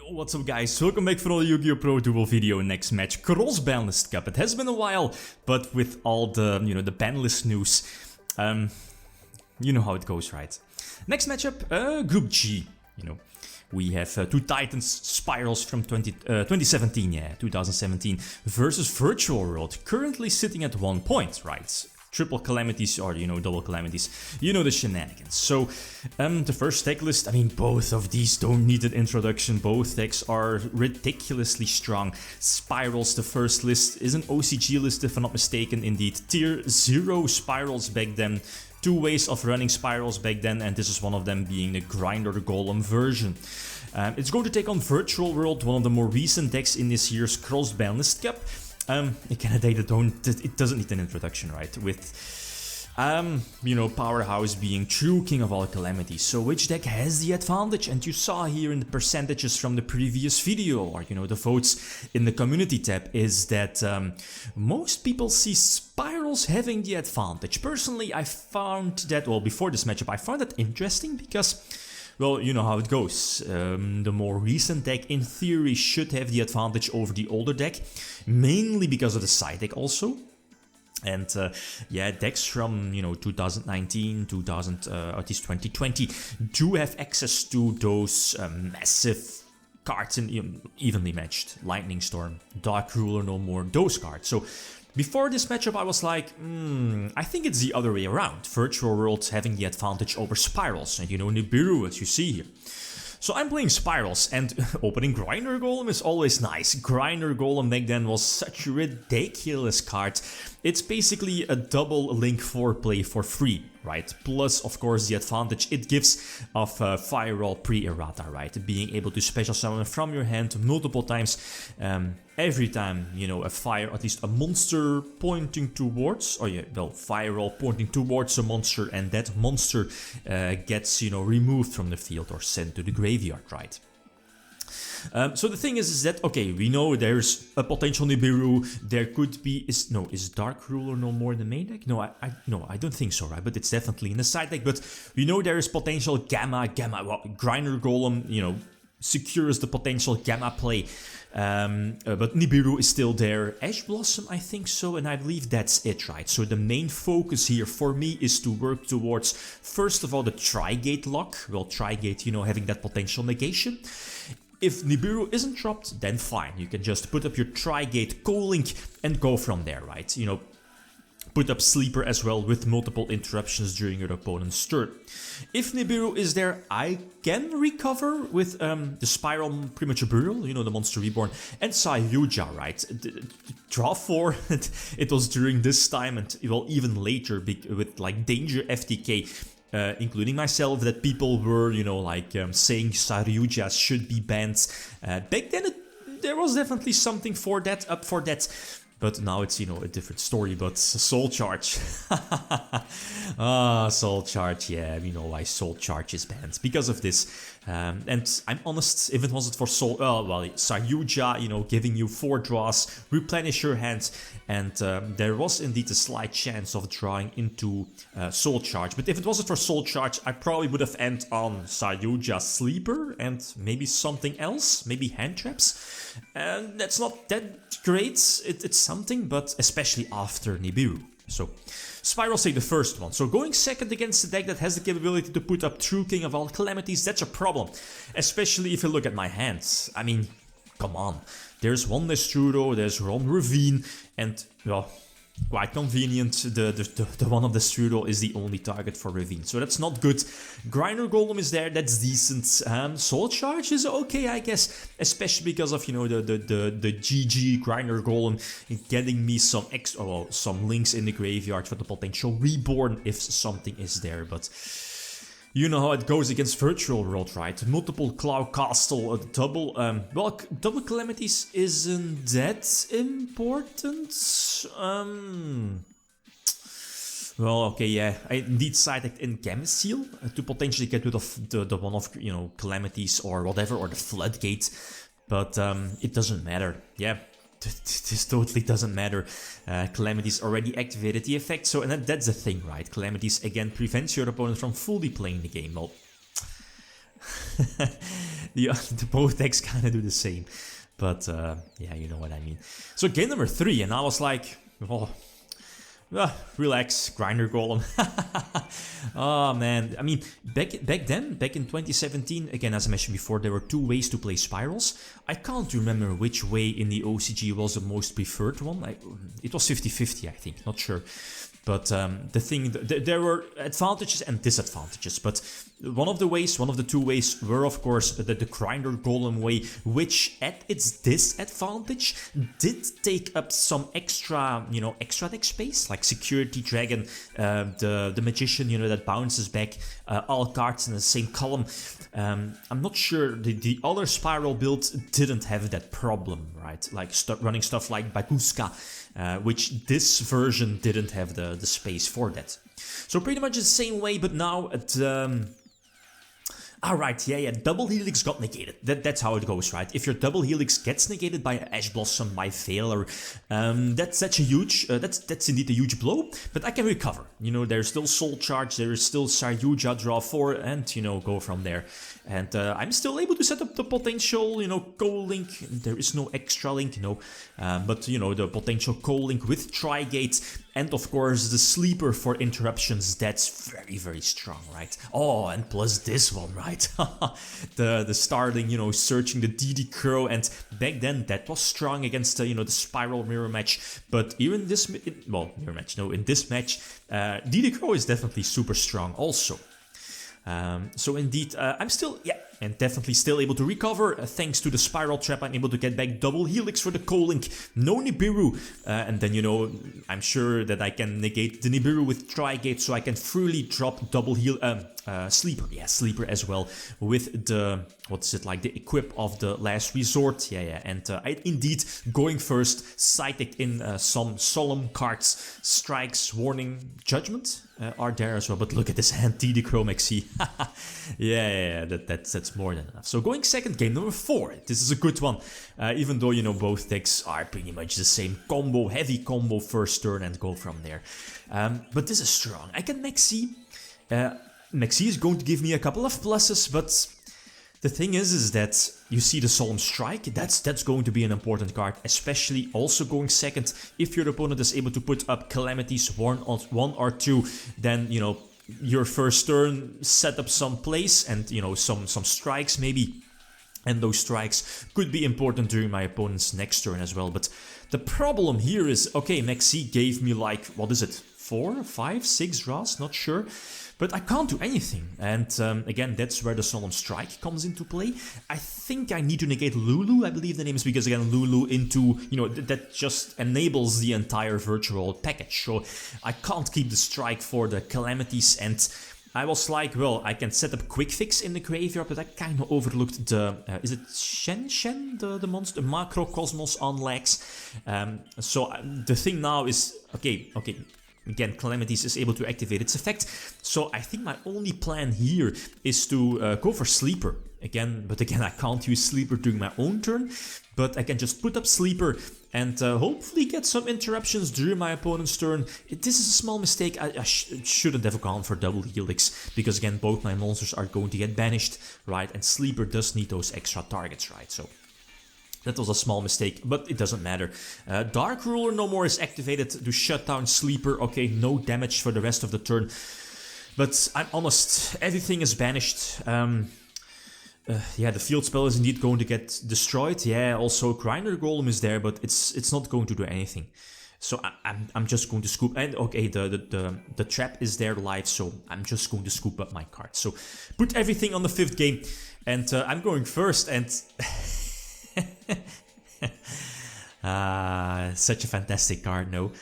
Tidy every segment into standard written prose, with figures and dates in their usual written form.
Yo, what's up guys, welcome back for another Yu-Gi-Oh! Pro Duel video. Next match, Cross-Banlist Cup. It has been a while, but with all the, the banlist news, you know how it goes, right? Next matchup, Group G, we have two Titans, Spyrals from 2017 versus Virtual World, currently sitting at 1 point, right? Triple calamities or, double calamities, the shenanigans. So, the first deck list, both of these don't need an introduction. Both decks are ridiculously strong. Spyrals, the first list, is an OCG list if I'm not mistaken, indeed. Tier 0 Spyrals back then. Two ways of running Spyrals back then, and this is one of them being the Grinder Golem version. It's going to take on Virtual World, one of the more recent decks in this year's Cross-Banlist Cup. Again, a deck that it doesn't need an introduction, right? With, Powerhouse being true king of all calamities. So which deck has the advantage? And you saw here in the percentages from the previous video, or, the votes in the community tab, is that most people see Spyrals having the advantage. Personally, I found that, well, before this matchup, I found that interesting because, well, you know how it goes. The more recent deck, in theory, should have the advantage over the older deck, mainly because of the side deck also. And yeah, decks from 2019, at least 2020, do have access to those massive cards in evenly matched. Lightning Storm, Dark Ruler no more, those cards. So before this matchup, I was like, I think it's the other way around. Virtual World having the advantage over Spyrals, and Nibiru, as you see here. So I'm playing Spyrals, and opening Grinder Golem is always nice. Grinder Golem back then was such a ridiculous card. It's basically a double Link 4 play for free, right? Plus, of course, the advantage it gives of Firewall pre-errata, right? Being able to special summon from your hand multiple times. Every time, a fire, at least a monster pointing towards, Firewall pointing towards a monster, and that monster gets, removed from the field or sent to the graveyard, right? So the thing is that, okay, we know there's a potential Nibiru, there could be, is Dark Ruler no more in the main deck? No, I don't think so, right? But it's definitely in the side deck, but we know there is potential Gamma, well, Grinder Golem, secures the potential Gamma play, but Nibiru is still there. Ash Blossom, I think so, and I believe that's it, right? So the main focus here for me is to work towards, first of all, the Tri-Gate lock. Well, Tri-Gate, having that potential negation. If Nibiru isn't dropped, then fine. You can just put up your Tri-Gate Co-Link and go from there, right? Put up Sleeper as well with multiple interruptions during your opponent's turn. If Nibiru is there, I can recover with the Spiral Premature Burial, the Monster Reborn, and Yugioh, right? Draw 4, it was during this time and, well, even later with, like, Danger FTK. Including myself, that people were, saying Yugioh should be banned. Back then, there was definitely something for that, up for that. But now it's, a different story, but Soul Charge. Soul Charge, yeah, we know why Soul Charge is banned. Because of this. And I'm honest, if it wasn't for Yugioh, giving you 4 draws, replenish your hand, and there was indeed a slight chance of drawing into Soul Charge. But if it wasn't for Soul Charge, I probably would have ended on Yugioh Sleeper and maybe something else, maybe Hand Traps. And that's not that great, it's something, but especially after Nibiru. So, Spyrals take the first one. So going second against a deck that has the capability to put up True King of all calamities, that's a problem. Especially if you look at my hands. Come on. There's one Destrudo, there's one Ravine, and, well, quite convenient, the one of the Strudel is the only target for Ravine, so that's not good. Grinder Golem is there, that's decent. Soul Charge is okay, I guess, especially because of, the GG Grinder Golem getting me some some links in the graveyard for the potential Reborn if something is there, but you know how it goes against Virtual World, right? Multiple Cloud Castle, double calamities isn't that important. Well, okay, yeah, I indeed sided in Gamma-Seal to potentially get rid of the one of, calamities or whatever, or the Floodgate, but it doesn't matter, yeah. This totally doesn't matter. Calamities already activated the effect, so and that's the thing, right? Calamities again prevents your opponent from fully playing the game. Well, the both decks kind of do the same. But yeah, you know what I mean. So game number 3, and I was like, oh, relax, Grinder Golem. Oh man, I mean, back then, back in 2017, again, as I mentioned before, there were 2 ways to play Spyrals. I can't remember which way in the OCG was the most preferred one. It was 50-50, I think, not sure. But the thing, there were advantages and disadvantages. But one of the 2 ways were, of course, the Grinder Golem way, which at its disadvantage did take up some extra, extra deck space, like Security Dragon, the Magician, that bounces back all cards in the same column. I'm not sure the other Spiral build didn't have that problem, right? Like running stuff like Baguska, which this version didn't have the space for that. So pretty much the same way, but now at alright, yeah, Double Helix got negated. That's how it goes, right? If your Double Helix gets negated by Ash Blossom, by Veiler, that's such a huge, that's indeed a huge blow, but I can recover. There's still Soul Charge, there is still Yugioh, draw 4, and, go from there. And I'm still able to set up the potential, co-link. There is no extra link, but, the potential co-link with Tri-Gate, and of course the Sleeper for interruptions. That's very, very strong, right? Oh, and plus this one, right? the starting, searching the DD Crow, and back then that was strong against, the Spiral mirror match. But even this, mirror match, no, in this match, DD Crow is definitely super strong also. So indeed, I'm still, and definitely still able to recover. Thanks to the Spiral Trap, I'm able to get back Double Helix for the co-link. No Nibiru. And then, I'm sure that I can negate the Nibiru with Tri-Gate, so I can freely drop Double Sleeper. Yeah, Sleeper as well with the, the equip of the Last Resort. Yeah. And I indeed, going first, Psychic in some solemn cards. Strikes, Warning, Judgment are there as well. But look at this hand, DD Crow Maxi. yeah, that's more than enough. So going second, game number 4. This is a good one. Even though, both decks are pretty much the same combo, heavy combo first turn and go from there. But this is strong. I can Maxi. Maxi is going to give me a couple of pluses, but the thing is that you see the Solemn Strike, that's going to be an important card, especially also going second. If your opponent is able to put up Calamities 1 or 2, then, your first turn set up some plays and, some strikes maybe. And those strikes could be important during my opponent's next turn as well. But the problem here is, okay, Maxi gave me like, 4, 5, 6 draws, not sure. But I can't do anything, and again, that's where the Solemn Strike comes into play. I think I need to negate Lulu, I believe the name is, because again, Lulu into, that just enables the entire virtual package. So I can't keep the strike for the Calamities, and I was like, well, I can set up Quick Fix in the graveyard, but I kind of overlooked the, is it Shen, the monster, Macrocosmos on legs. So the thing now is, okay. Again, Calamities is able to activate its effect, so I think my only plan here is to go for Sleeper. But again, I can't use Sleeper during my own turn, but I can just put up Sleeper and hopefully get some interruptions during my opponent's turn. This is a small mistake. I shouldn't have gone for Double Helix, because again, both my monsters are going to get banished, right? And Sleeper does need those extra targets, right? So that was a small mistake, but it doesn't matter. Dark Ruler no more is activated to shut down Sleeper. Okay, no damage for the rest of the turn. But I'm honest, everything is banished. Yeah, the field spell is indeed going to get destroyed. Yeah, also Grinder Golem is there, but it's not going to do anything. So I'm just going to scoop, and okay, the trap is there live, so I'm just going to scoop up my card. So put everything on the 5th game, and I'm going first, and such a fantastic card, no?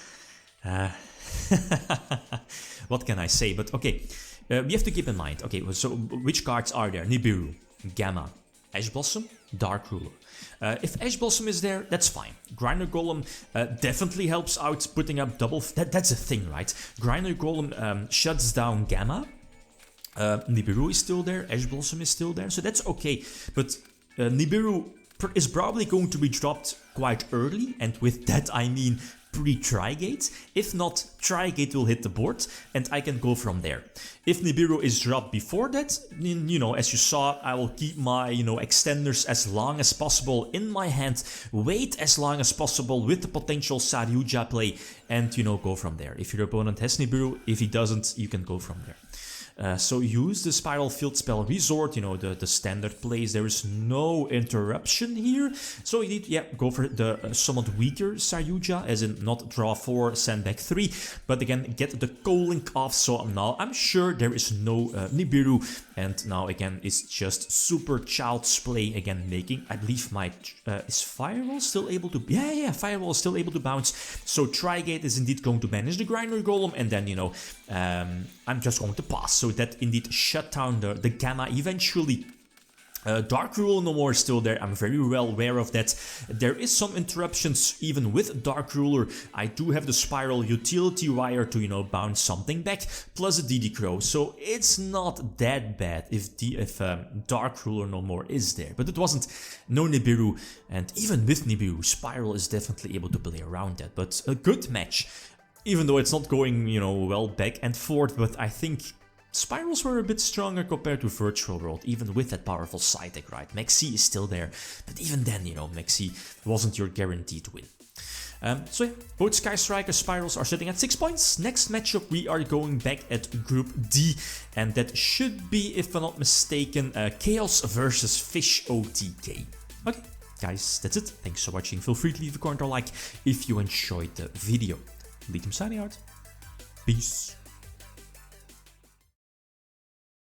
What can I say? But okay, we have to keep in mind, okay, so which cards are there? Nibiru, Gamma, Ash Blossom, Dark Ruler. If Ash Blossom is there, that's fine. Grinder Golem definitely helps out putting up double... That's a thing, right? Grinder Golem shuts down Gamma. Nibiru is still there, Ash Blossom is still there, so that's okay. But Nibiru is probably going to be dropped quite early, and with that I mean pre-Trigate. If not, Trigate will hit the board and I can go from there. If Nibiru is dropped before that, you know, as you saw, I will keep my, you know, extenders as long as possible in my hand, wait as long as possible with the potential Saryuja play, and, you know, go from there. If your opponent has Nibiru, if he doesn't, you can go from there. So use the Spiral Field Spell Resort, you know, the standard plays. There is no interruption here. So you need, yeah, go for the somewhat weaker Saryuja, as in not draw 4, send back 3. But again, get the co-link off. So now I'm sure there is no Nibiru. And now again, it's just super child's play. Again, making, I believe my, is Firewall still able to, yeah, Firewall is still able to bounce. So Trigate is indeed going to manage the Grinder Golem. And then, you know, I'm just going to pass. So that indeed shut down the Gamma eventually. Dark Ruler no more is still there. I'm very well aware of that. There is some interruptions even with Dark Ruler. I do have the Spiral Utility Wire to, you know, bounce something back, plus a DD Crow. So it's not that bad if Dark Ruler no more is there. But it wasn't no Nibiru, and even with Nibiru, Spiral is definitely able to play around that. But a good match. Even though it's not going, you know, well back and forth, but I think Spyrals were a bit stronger compared to Virtual World, even with that powerful side deck, right? Maxi is still there, but even then, you know, Maxi wasn't your guaranteed win. So yeah, both Sky Striker Spyrals are sitting at 6 points. Next matchup, we are going back at Group D, and that should be, if I'm not mistaken, Chaos versus Fish OTK. Okay, guys, that's it. Thanks for watching. Feel free to leave a comment or like if you enjoyed the video. Lead signing out. Peace.